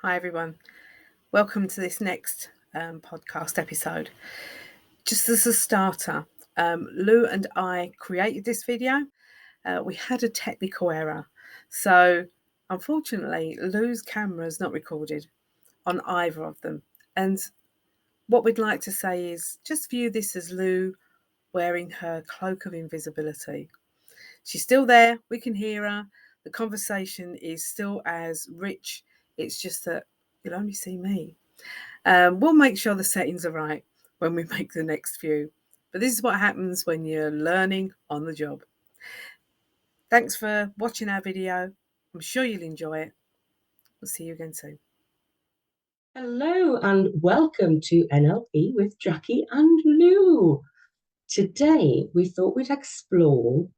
Hi everyone, welcome to this next podcast episode. Just as a starter, Lou and I created this video. We had a technical error, so unfortunately Lou's camera is not recorded on either of them, and what we'd like to say is just view this as Lou wearing her cloak of invisibility. She's still there, we can hear her, the conversation is still as rich, it's just that you'll only see me. We'll make sure the settings are right when we make the next view. But this is what happens when you're learning on the job. Thanks for watching our video. I'm sure you'll enjoy it. We'll see you again soon. Hello and welcome to NLP with Jacci and Lou. Today we thought we'd explore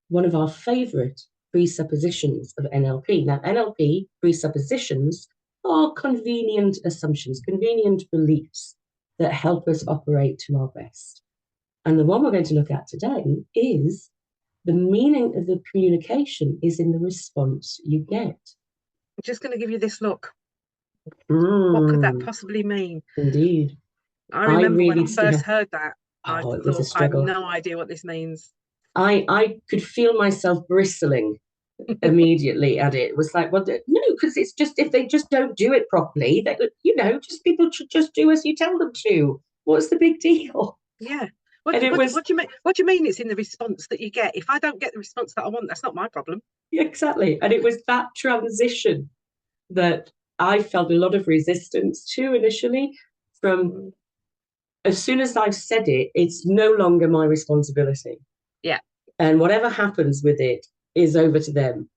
one of our favourite presuppositions of NLP. Now, NLP presuppositions are convenient assumptions, convenient beliefs that help us operate to our best. And the one we're going to look at today is the meaning of the communication is in the response you get. I'm just going to give you this look. What could that possibly mean? Indeed. I remember when I first heard that, I thought, I have no idea what this means. I could feel myself bristling immediately at it. It was like, well, no, because it's just, if they just don't do it properly, they, just people should just do as you tell them to. What's the big deal? Yeah. What do you mean? What do you mean it's in the response that you get? If I don't get the response that I want, that's not my problem. Exactly. And it was that transition that I felt a lot of resistance to initially. From as soon as I've said it, it's no longer my responsibility. Yeah. And whatever happens with it is over to them.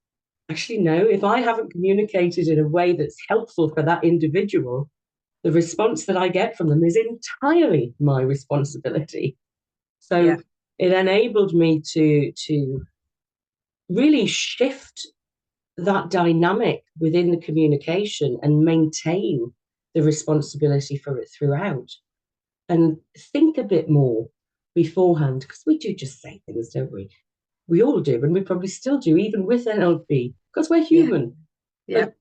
Actually, no, if I haven't communicated in a way that's helpful for that individual, the response that I get from them is entirely my responsibility. So it enabled me to really shift that dynamic within the communication and maintain the responsibility for it throughout. And think a bit more beforehand, because we do just say things, don't we? We all do, and we probably still do, even with NLP, because we're human. Yeah. But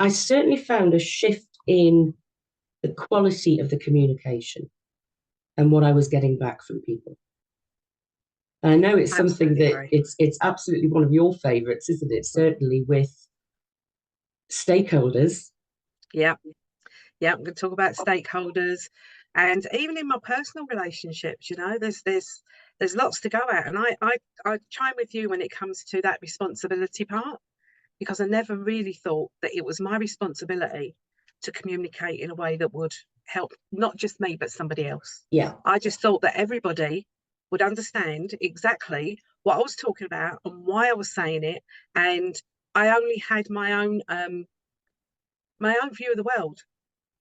I certainly found a shift in the quality of the communication and what I was getting back from people. And I know it's something that it's absolutely one of your favorites, isn't it? Certainly with stakeholders. Yeah. I'm going to talk about stakeholders, and even in my personal relationships, there's lots to go at, and I chime with you when it comes to that responsibility part, because I never really thought that it was my responsibility to communicate in a way that would help not just me but somebody else. Yeah. I just thought that everybody would understand exactly what I was talking about and why I was saying it, and I only had my own view of the world.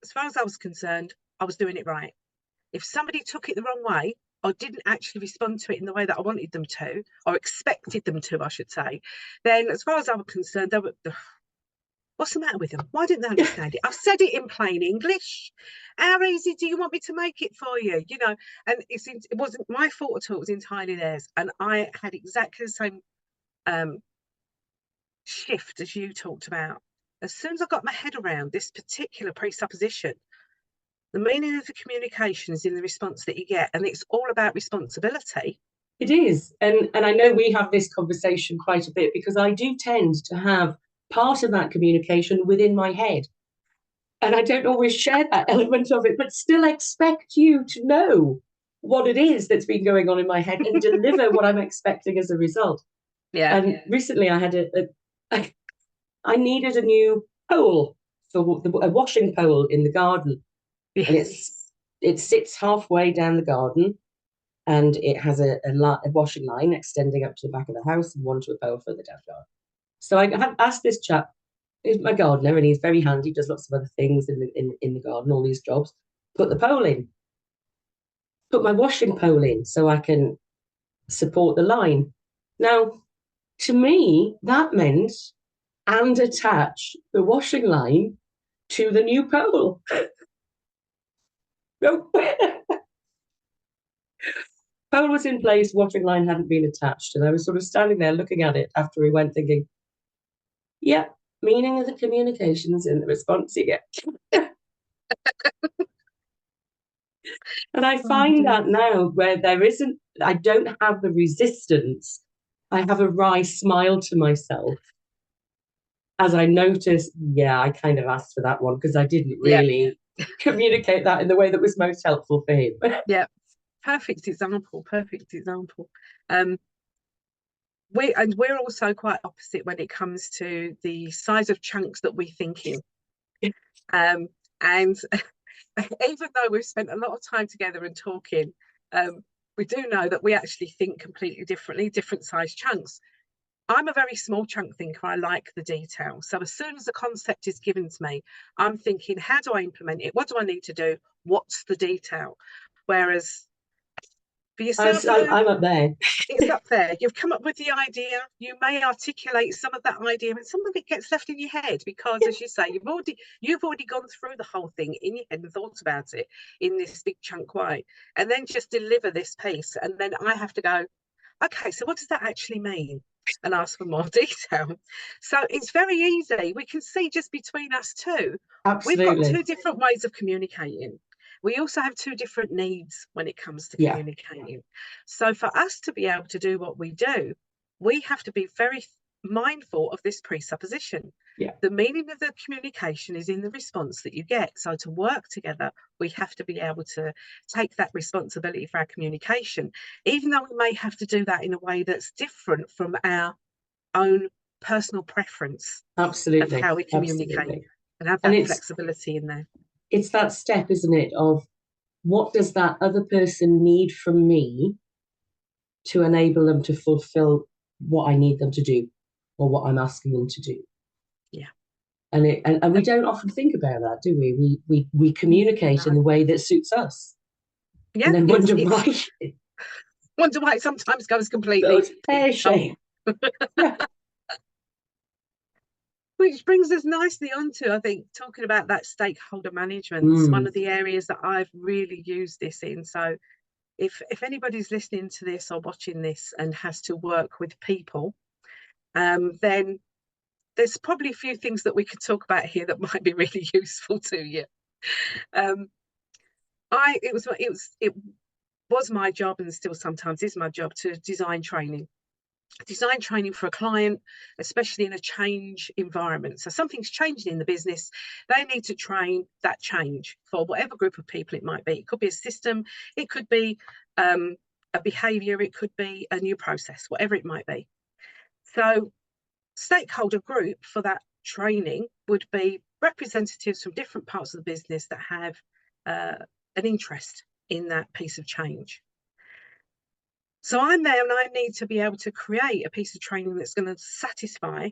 As far as I was concerned, I was doing it right. If somebody took it the wrong way or didn't actually respond to it in the way that I wanted them to, or expected them to, I should say, then as far as I was concerned, they were, what's the matter with them? Why didn't they understand it? I've said it in plain English. How easy do you want me to make it for you? And it wasn't my fault at all. It was entirely theirs. And I had exactly the same shift as you talked about. As soon as I got my head around this particular presupposition, the meaning of the communication is in the response that you get, and it's all about responsibility. It is. And I know we have this conversation quite a bit, because I do tend to have part of that communication within my head. And I don't always share that element of it, but still expect you to know what it is that's been going on in my head and deliver what I'm expecting as a result. Yeah. And recently I had I needed a new pole, for a washing pole in the garden. Yes. And it sits halfway down the garden, and it has a washing line extending up to the back of the house and one to a pole further down the garden. So I have asked this chap, he's my gardener, and he's very handy, does lots of other things in the garden, all these jobs. Put the pole in. Put my washing pole in so I can support the line. Now, to me, that meant and attach the washing line to the new pole. No. Pole was in place, washing line hadn't been attached, and I was sort of standing there looking at it after he went, thinking, yeah, Meaning of the communications in the response you get. And I find that now where I don't have the resistance, I have a wry smile to myself as I notice, yeah, I kind of asked for that one because I didn't really communicate that in the way that was most helpful for him. Yeah, perfect example. Perfect example. We're also quite opposite when it comes to the size of chunks that we think in. And even though we've spent a lot of time together and talking, we do know that we actually think completely differently, different size chunks. I'm a very small chunk thinker. I like the detail. So as soon as the concept is given to me, I'm thinking, how do I implement it? What do I need to do? What's the detail? Whereas for yourself, I'm up there. It's up there. You've come up with the idea. You may articulate some of that idea, and some of it gets left in your head because, as you say, you've already gone through the whole thing in your head and thought about it in this big chunk way, and then just deliver this piece. And then I have to go, okay, so what does that actually mean? And ask for more detail. So it's very easy. We can see just between us two, we've got Absolutely. two different ways of communicating. We also have two different needs when it comes to communicating. So for us to be able to do what we do, we have to be very mindful of this presupposition. Yeah. The meaning of the communication is in the response that you get. So to work together, we have to be able to take that responsibility for our communication, even though we may have to do that in a way that's different from our own personal preference. Absolutely. Of how we communicate and have that flexibility in there. It's that step, isn't it, of what does that other person need from me to enable them to fulfill what I need them to do or what I'm asking them to do. Yeah. And we don't often think about that, do we? We communicate in the way that suits us. Yeah. And then wonder why. Wonder why it sometimes goes completely pear-shaped. Yeah. Which brings us nicely onto, I think, talking about that stakeholder management. It's one of the areas that I've really used this in. So if anybody's listening to this or watching this and has to work with people, then there's probably a few things that we could talk about here that might be really useful to you. It was my job, and still sometimes is my job, to design training for a client, especially in a change environment. So something's changing in the business. They need to train that change for whatever group of people it might be. It could be a system, it could be a behavior, it could be a new process, whatever it might be. So stakeholder group for that training would be representatives from different parts of the business that have an interest in that piece of change. So I'm there and I need to be able to create a piece of training that's going to satisfy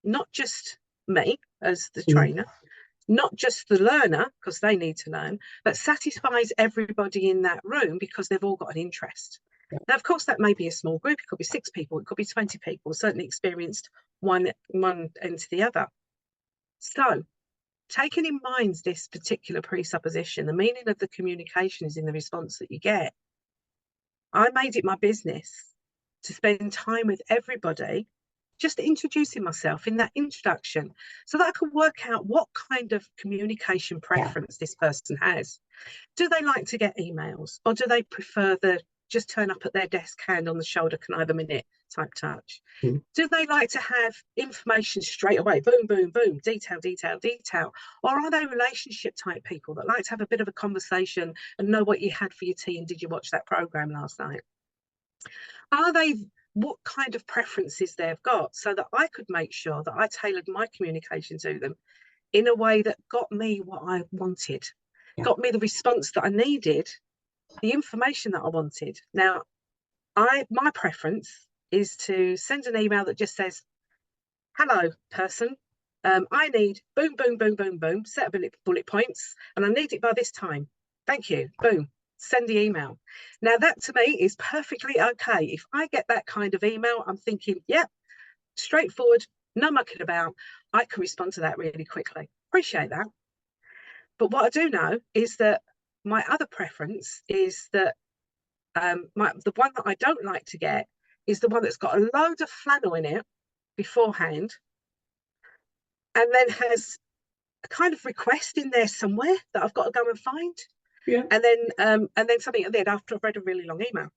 not just me as the trainer, not just the learner, because they need to learn, but satisfies everybody in that room because they've all got an interest. Now, of course, that may be a small group. It could be 6 people. It could be 20 people, certainly experienced one end to the other. So taking in mind this particular presupposition, the meaning of the communication is in the response that you get. I made it my business to spend time with everybody, just introducing myself in that introduction so that I could work out what kind of communication preference this person has. Do they like to get emails, or do they prefer the just turn up at their desk, hand on the shoulder, can I have a minute type touch? Do they like to have information straight away, boom, boom, boom, detail, detail, detail? Or are they relationship type people that like to have a bit of a conversation and know what you had for your tea and did you watch that program last night? What kind of preferences they've got, so that I could make sure that I tailored my communication to them in a way that got me what I wanted, got me the response that I needed, the information that I wanted. Now, my preference is to send an email that just says, hello, person. I need boom, boom, boom, boom, boom, set of bullet points, and I need it by this time. Thank you. Boom. Send the email. Now, that to me is perfectly okay. If I get that kind of email, I'm thinking, yep, straightforward, no mucking about. I can respond to that really quickly. Appreciate that. But what I do know is that my other preference is that the one that I don't like to get is the one that's got a load of flannel in it beforehand, and then has a kind of request in there somewhere that I've got to go and find. Yeah. And then something at the end after I've read a really long email.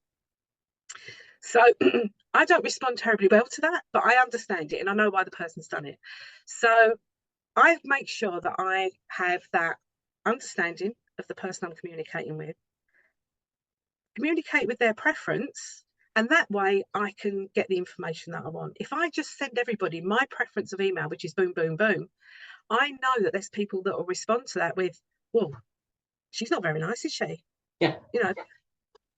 So I don't respond terribly well to that, but I understand it and I know why the person's done it. So I make sure that I have that understanding of the person I'm communicating with, communicate with their preference, and that way I can get the information that I want. If I just send everybody my preference of email, which is boom, boom, boom, I know that there's people that will respond to that with, well, she's not very nice, is she? Yeah. You know,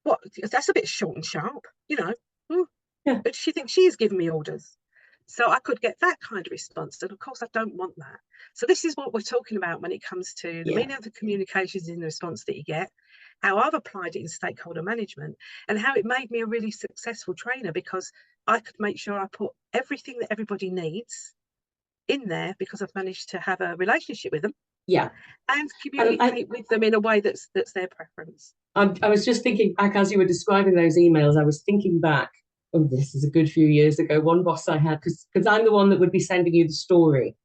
what? That's a bit short and sharp, you know. Yeah. But she thinks she's giving me orders. So I could get that kind of response. And of course, I don't want that. So this is what we're talking about when it comes to the meaning of the communications in the response that you get, how I've applied it in stakeholder management, and how it made me a really successful trainer, because I could make sure I put everything that everybody needs in there because I've managed to have a relationship with them. Yeah. And communicate with them in a way that's their preference. I was just thinking back as you were describing those emails, I was thinking back, oh, this is a good few years ago, one boss I had, because I'm the one that would be sending you the story.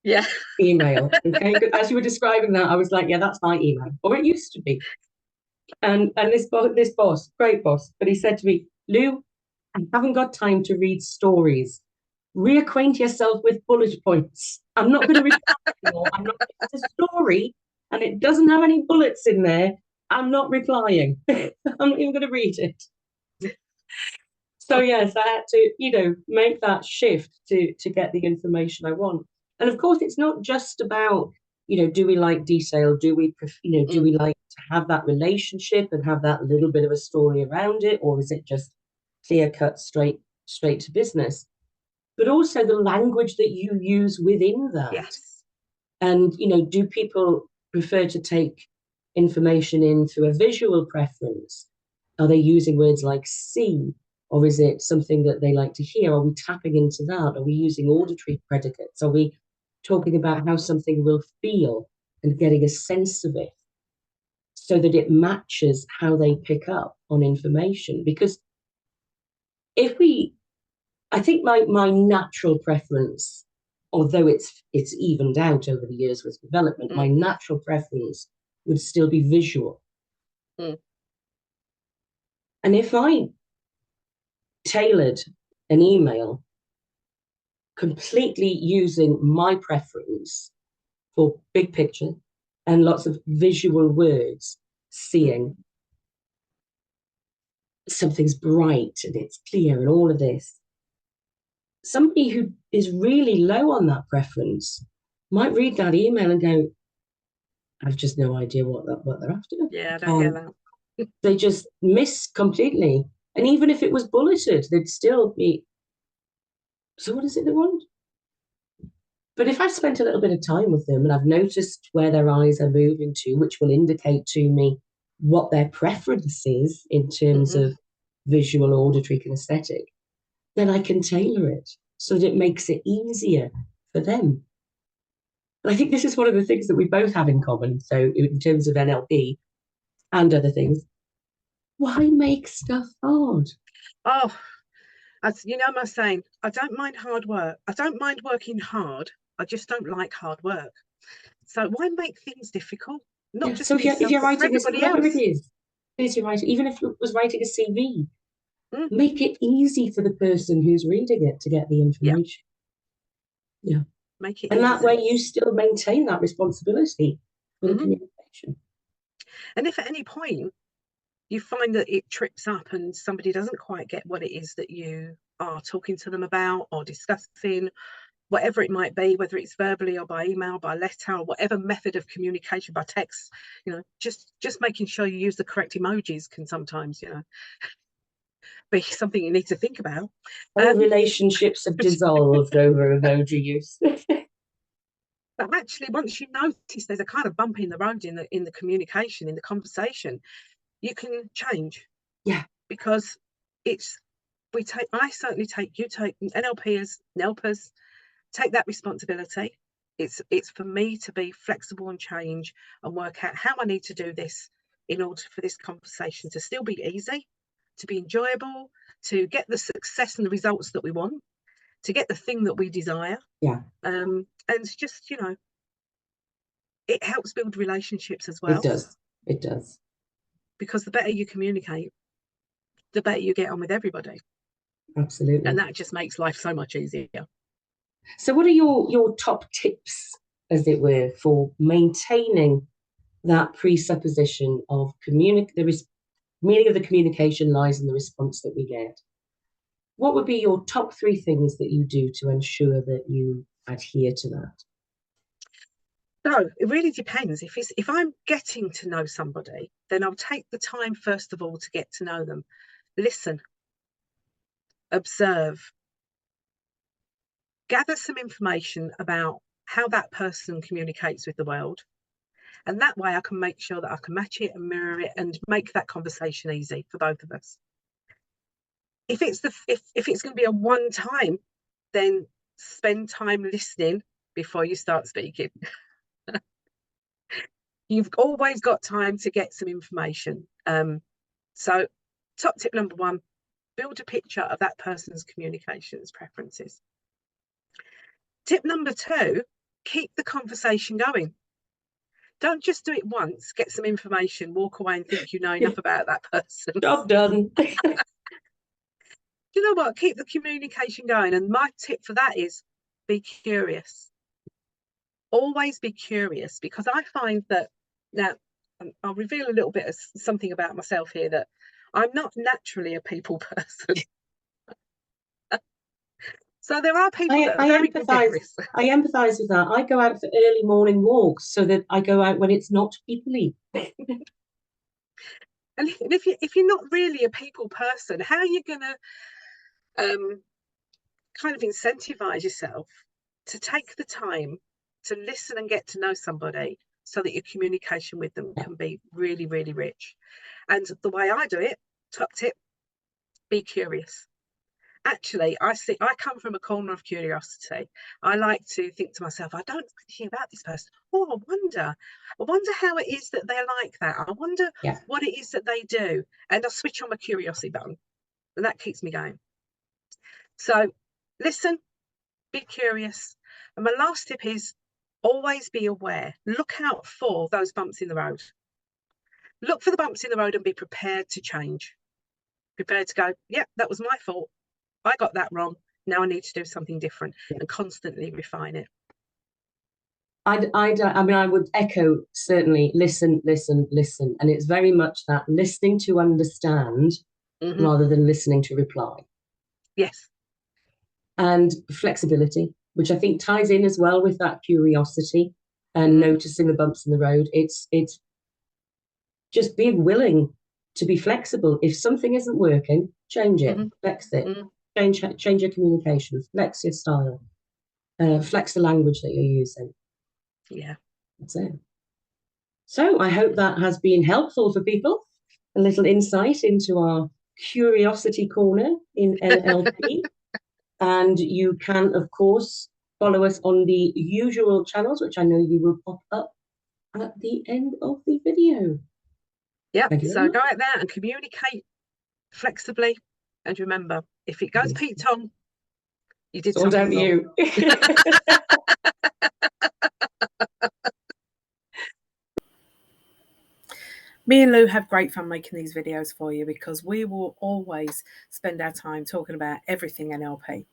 Yeah. Email. Okay. As you were describing that, I was like, yeah, that's my email. Or it used to be. And this boss, great boss, but he said to me, Lou, I haven't got time to read stories. Reacquaint yourself with bullet points. I'm not going to read anymore. It's a story and it doesn't have any bullets in there. I'm not replying. I'm not even going to read it. So yes, I had to, make that shift to get the information I want. And of course, it's not just about, do we like detail? Do we, do we like to have that relationship and have that little bit of a story around it, or is it just clear cut, straight to business? But also the language that you use within that. Yes. And, do people prefer to take information in through a visual preference? Are they using words like see? Or is it something that they like to hear? Are we tapping into that? Are we using auditory predicates? Are we talking about how something will feel and getting a sense of it so that it matches how they pick up on information? Because I think my natural preference, although it's evened out over the years with development, my natural preference would still be visual. And if I tailored an email completely using my preference for big picture and lots of visual words, seeing something's bright and it's clear and all of this, somebody who is really low on that preference might read that email and go, I've just no idea what they're after. Yeah, I don't get that. They just miss completely. And even if it was bulleted, they'd still be, so what is it they want? But if I've spent a little bit of time with them and I've noticed where their eyes are moving to, which will indicate to me what their preference is in terms of visual, auditory, kinesthetic, then I can tailor it so that it makes it easier for them. And I think this is one of the things that we both have in common. So in terms of NLP and other things, why make stuff hard? Oh, as you know, my saying, I don't mind hard work. I don't mind working hard. I just don't like hard work. So why make things difficult? Not just so for yourself, if you're but for writing everybody whatever else. it is you're writing, even if it was writing a CV, make it easy for the person who's reading it to get the information. Yeah. Make it and easy. That way you still maintain that responsibility for the communication. And if at any point you find that it trips up and somebody doesn't quite get what it is that you are talking to them about or discussing, whatever it might be, whether it's verbally or by email, by letter, or whatever method of communication, by text, just making sure you use the correct emojis can sometimes, be something you need to think about. Relationships have dissolved over emoji use. But actually, once you notice there's a kind of bump in the road in the communication, in the conversation, you can change. Yeah. Because I certainly take NLPers take that responsibility. It's for me to be flexible and change and work out how I need to do this in order for this conversation to still be easy, to be enjoyable, to get the success and the results that we want, to get the thing that we desire. Yeah. And just, it helps build relationships as well. It does. It does. Because the better you communicate, the better you get on with everybody. Absolutely. And that just makes life so much easier. So what are your top tips, as it were, for maintaining that presupposition of meaning of the communication lies in the response that we get? What would be your top 3 things that you do to ensure that you adhere to that? So it really depends. If I'm getting to know somebody, then I'll take the time, first of all, to get to know them. Listen, observe, gather some information about how that person communicates with the world. And that way I can make sure that I can match it and mirror it and make that conversation easy for both of us. If it's going to be a one time, then spend time listening before you start speaking. You've always got time to get some information. So top tip number 1, build a picture of that person's communications preferences. Tip number 2, keep the conversation going. Don't just do it once, get some information, walk away and think you know enough about that person. Job done. You know what? Keep the communication going. And my tip for that is be curious. Always be curious, because I find that, now I'll reveal a little bit of something about myself here, that I'm not naturally a people person. So there are people that are very good at this. I empathise with that. I go out for early morning walks so that I go out when it's not people-y. And if you're not really a people person, how are you going to kind of incentivize yourself to take the time to listen and get to know somebody, so that your communication with them can be really, really rich? And the way I do it, top tip, be curious. Actually, I come from a corner of curiosity. I like to think to myself, I don't know anything about this person. Oh, I wonder how it is that they're like that. I wonder what it is that they do. And I switch on my curiosity button, and that keeps me going. So listen, be curious. And my last tip is always be aware. Look out for those bumps in the road. Look for the bumps in the road and be prepared to change. Prepared to go, yeah, that was my fault. I got that wrong. Now I need to do something different, and constantly refine it. I would echo, certainly, listen. And it's very much that listening to understand rather than listening to reply. Yes. And flexibility, which I think ties in as well with that curiosity and noticing the bumps in the road. It's just being willing to be flexible. If something isn't working, change it, flex it, change your communication, flex your style, flex the language that you're using. Yeah. That's it. So I hope that has been helpful for people. A little insight into our curiosity corner in NLP. And you can, of course, follow us on the usual channels, which I know you will pop up at the end of the video. Yeah, so go out there and communicate flexibly. And remember, if it goes Pete Tong, you did something wrong. You. Me and Lou have great fun making these videos for you, because we will always spend our time talking about everything NLP.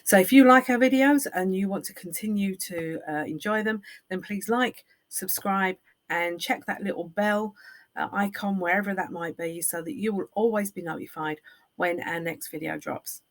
So if you like our videos and you want to continue to enjoy them, then please like, subscribe, and check that little bell icon, wherever that might be, so that you will always be notified when our next video drops.